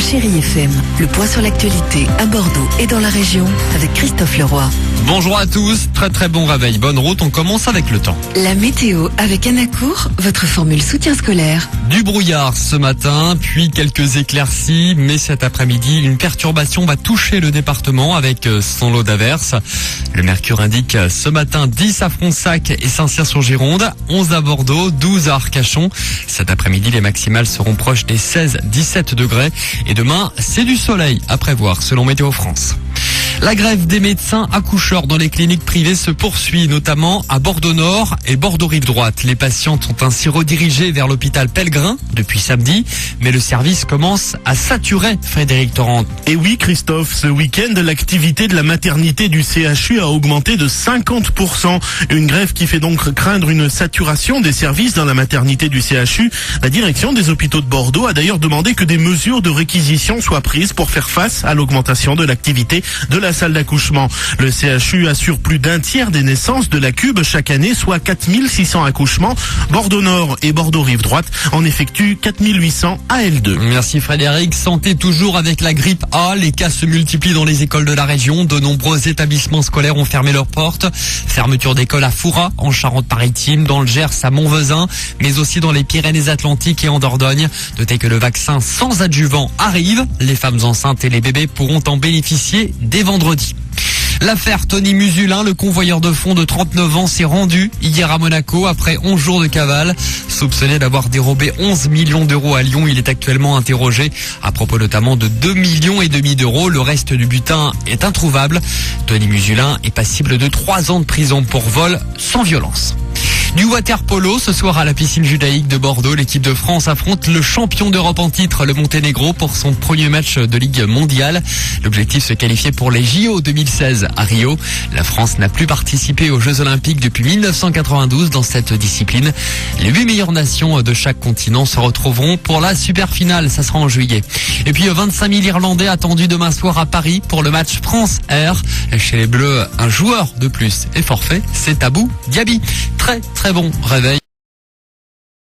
Chérie FM, le point sur l'actualité à Bordeaux et dans la région avec Christophe Leroy. Bonjour à tous, très bon réveil, bonne route, on commence avec le temps. La météo avec Anacourt, votre formule soutien scolaire. Du brouillard ce matin, puis quelques éclaircies, mais cet après-midi, une perturbation va toucher le département avec son lot d'averses. Le mercure indique ce matin 10 à Fronsac et Saint-Cyr-sur-Gironde, 11 à Bordeaux, 12 à Arcachon. Cet après-midi, les maximales seront proches des 16-17 degrés. Et demain, c'est du soleil à prévoir selon Météo France. La grève des médecins accoucheurs dans les cliniques privées se poursuit, notamment à Bordeaux-Nord et Bordeaux-Rive-Droite. Les patientes sont ainsi redirigées vers l'hôpital Pellegrin depuis samedi, mais le service commence à saturer, Frédéric Torrent. Et oui, Christophe, ce week-end, l'activité de la maternité du CHU a augmenté de 50%. Une grève qui fait donc craindre une saturation des services dans la maternité du CHU. La direction des hôpitaux de Bordeaux a d'ailleurs demandé que des mesures de réquisition soient prises pour faire face à l'augmentation de l'activité de la salle d'accouchement. Le CHU assure plus d'un tiers des naissances de la Cube chaque année, soit 4600 accouchements. Bordeaux-Nord et Bordeaux-Rive-Droite en effectuent 4800 à L2. Merci Frédéric. Santé toujours avec la grippe A. Les cas se multiplient dans les écoles de la région. De nombreux établissements scolaires ont fermé leurs portes. Fermeture d'école à Fouras, en Charente-Maritime, dans le Gers, à Montvezin, mais aussi dans les Pyrénées-Atlantiques et en Dordogne. Notez que le vaccin sans adjuvant arrive. Les femmes enceintes et les bébés pourront en bénéficier dès vendredi. L'affaire Tony Musulin, le convoyeur de fonds de 39 ans, s'est rendu hier à Monaco après 11 jours de cavale. Soupçonné d'avoir dérobé 11 millions d'euros à Lyon, il est actuellement interrogé à propos notamment de 2,5 millions d'euros. Le reste du butin est introuvable. Tony Musulin est passible de 3 ans de prison pour vol sans violence. Du water-polo, ce soir à la piscine judaïque de Bordeaux, l'équipe de France affronte le champion d'Europe en titre, le Monténégro, pour son premier match de Ligue mondiale. L'objectif, se qualifier pour les JO 2016 à Rio. La France n'a plus participé aux Jeux Olympiques depuis 1992 dans cette discipline. Les 8 meilleures nations de chaque continent se retrouveront pour la super finale, ça sera en juillet. Et puis 25 000 Irlandais attendus demain soir à Paris pour le match France-R. Chez les Bleus, un joueur de plus est forfait, c'est Abou Diaby. Très bon réveil.